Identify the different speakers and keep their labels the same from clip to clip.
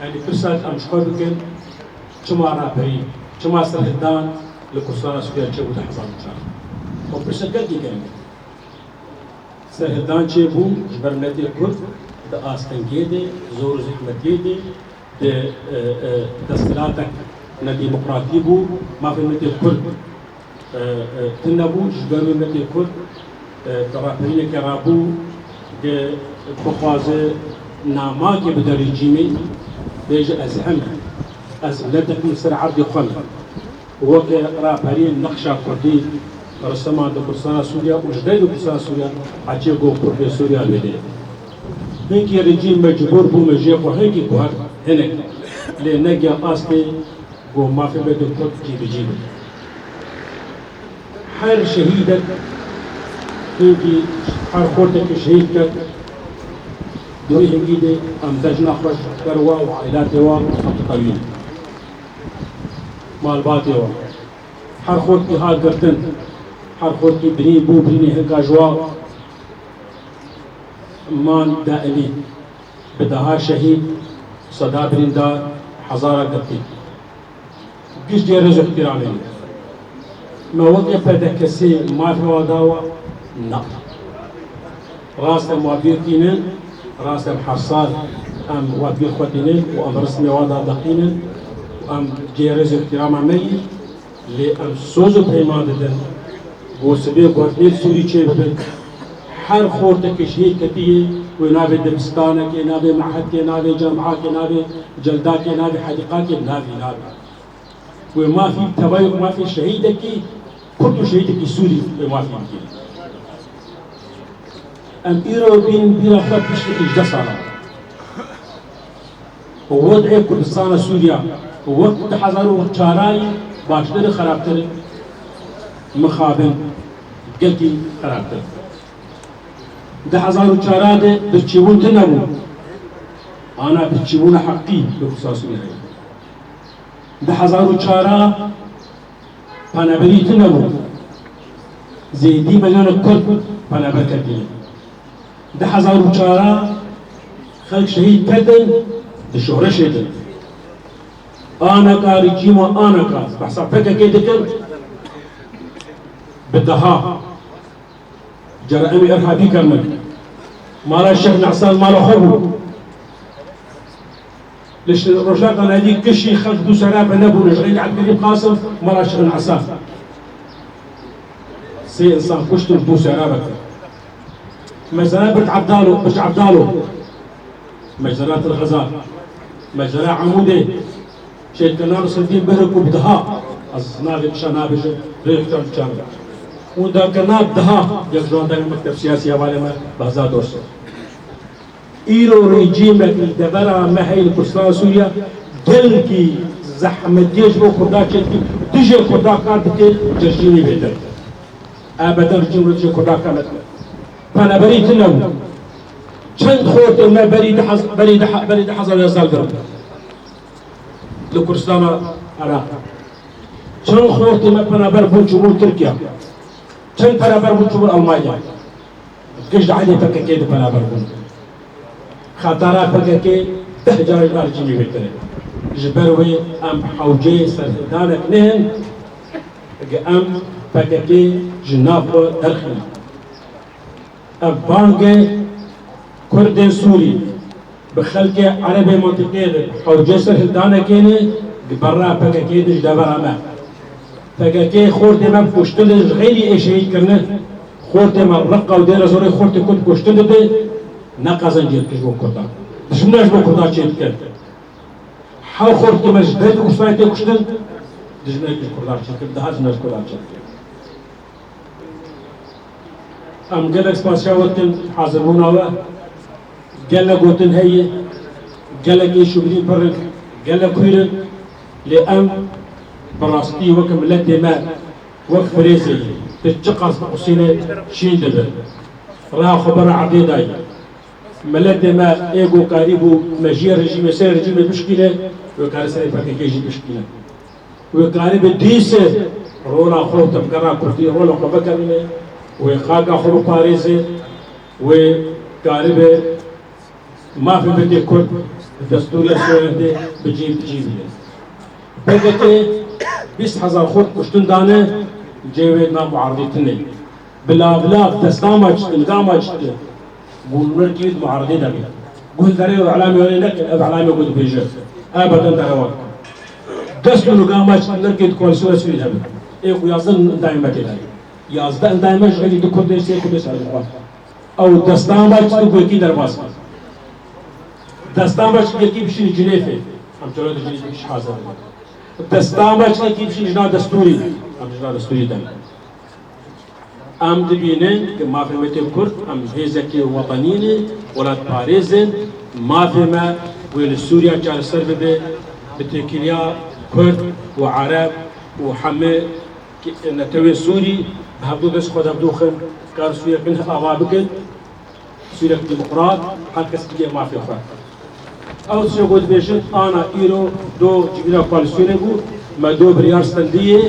Speaker 1: يعني فرصة أمشكور بكن شما رابري شما سرهدان لكرسانا سوريا تشبو تحصان مشان وفرصة قدي كان سرهدان تشبو جبرنتي كرد دا آستنجيدي زور زكمتيدي دستلاتك نا ديمقراطي بو ما في متي كرد تنبو جبرو متي كرد ترابرين كرابو بخوازه ناماكي بدري جيمي بيجي أزهم أزملتك مصر عبد خل وك رابرين نقشة كردي رسما دكتور سوريا وجدي دكتور سوريا عشان جو كرد سوريا بدي هنكي رجيم مجبور بو مجيب وهنكي بوهر هنك لنجي أصلي جو ما في بدي كرد جيب حر شهيدك هنكي حر خورتك شهيدك دوی هنگیده ام دجنا خوش کروا و عائلات وا طویل مالبات وا هر خود کی حال گرتن هر خود کی بنی بو بنی هنگا جوا مان دائلی بدها شهید صدا برندار هزار گرتی گیش جرز احترامی ما وقت پیدا کسی ما فی وداوا نه راست موابیر دینن راس الحصاد ام وابي خوتينين وام رسمي واضح دقينا وام جيرز احترام عمي لام سوزو بيمادة وسبيه قواتنيل سوري تشيبه حر خورتك شهيد كتيه ونابي دبستانك نابي معهدك نابي جامعك نابي جلداك نابي حديقاك نابي وما في تبايق ما في شهيدك كل شهيدك سوري وما في مكين ام ايرو بين فتش الجسارة ووضع كردستان سوريا ووقت حضروا شاراي باشتر خرابتر مخابن قلتي خرابتر ده حضروا شارade بتشيبون تنبو انا بتشيبون حقي بخصوص سوريا ده حضروا شارا فنبري تنبو زيدي مليون الكرد فنبركتين ده هزار وشارع خلق شهيد كدن ده شهرة شدن أنا كارجيم وأنا كاس بحسب فكر كده كم بدها جرائم إرهابي كمل مالا الشيخ نعسان مالا خبو ليش رجاء أنا هذيك كل شيء خلق دو سرابة نبو نجرين عبد الكريم قاسم مالا الشيخ نعسان سي إنسان كشتم دو سرابة مجزرات بش عبدالو مجزرات الغزال مجزرات عمودي شيء كنا نصدين برك وبدها أصناف شنابش ريحتر الجامع وده كنا بدها يجرون ده مكتب سياسي حوالي ما بهذا دوس إيرو ريجيم الدبرة ما هي الكردستان سوريا دل کی زحمت دیش بو خدا چتی دیجه خدا کار دکه جرجینی بیدر ابدا رجیم رجی خدا کارت فانا بريت له چند خورت ما بريد حصل يزال قرب لكردستان عراق چند خورت ما فانا بربون جمهور تركيا چند فانا بربون جمهور المانيا قشد عادي فككيد فانا بربون خطرات فككي تحجر الارجيني بيتري جبروي ام حوجي سردانك نهن ام فككي جناب درخنا بانك كرد سوري بخلق عربي منطقي حوجي سردانك كيني برا فككي دج دبر ما فككي خورد ما كشتل غيري اي شيء كرنا خورد ما رقه ودير زوري خورد كنت كشتل دي نقزن جيل كشبو كردا دشمناش بو كردا چيت كر حاو خورد ما جدد وسايت كشتل دجناك كردا چيت كر دهاز ناس كردا چيت ام قال اكسبانسيا وقتن حاضرون و قال قوتن هي قال كي شغلين برد قال كويرن لام براستي وكم لدماء وفريزي تتشقص قصينه شين دبر راه خبر عديداي ملد ما ايجو قريبو مجير رجيم سير رجيم مشكله وكان سير باكيجي مشكله وقارب ديس رولا خو تبقرا كردي رولا خو بكرمه وخاقا خو باريزي وقارب ما في بدي كرد دستور سوریه بجیب جیبیه بگه 20,000 خود کشتن دانه جوید ما معارضتنی بلا دستام اجتن دام اجتن قول نركيد معارضين دبي قول دري وعلامي ولا نك علامي قول بيجي ابدا دروات دست نقام اجتن نركيد كوالسون سوي دبي ايه ويازن دائما كده يازن دائما شغلي دو كل شيء كل شيء او دستام اجتن قول كي درباس دستام اجتن كي بشين جنيفه هم جلاد جنيف مش حاضر دستام اجتن كي بشين جنا دستوري هم جنا دستوري دم ام دبینن که مافهمت کرد ام هیزکی وطنینه ولاد پاریزن مافهمه ویل سوریا جال سر بده بتکیلیا کرد و عرب و همه نتوی سوری هبدو بس خود هبدو خن کار سوریا کنه آوا بکن سوریا دموکرات هر کس دیگه مافهمه خود او سه گود بیشن آنا ایرو دو جبینا کوالیسیونه بود ما دو بریارستندیه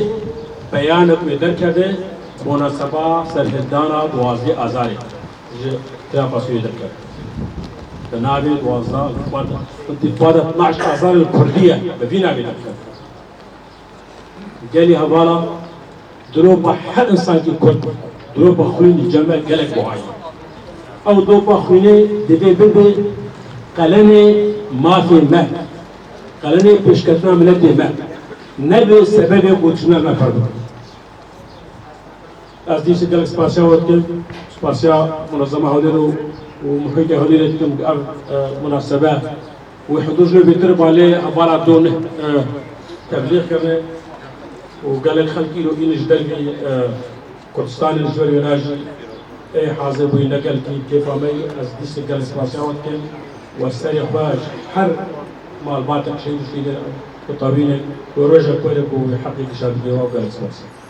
Speaker 1: بیانت میدر کرده مناسبة سرهدانا دوازدي آزاري تلا فاسوية ذكر تنابي دوازدة انتفاضة 12 آزار الكردية بفينا بذكر جالي هوالا دروب هر إنسان كي كرد دروب خويني جمع قلق معين أو دروب خويني دبي ببي قلني ما في مه قلني بشكتنا ملتي مه نبي سبب قوتشنا ما فرد از دیش دل سپاسیا ورکل سپاسیا منظمه هدیرو و محیط هدیره تم مناسبه و حضور جو بیتر بالای عبارت دون تبلیغ کرده و قال الخلقی رو اینش دلگی کردستان الجوری راجی ای حاضر بوی نقل کی کیف آمی از دیش دل سپاسیا ورکل و سری خواهش هر معلومات شیء شیء کتابین و روزه کوره کو حقیقی شادی و قال سپاسیا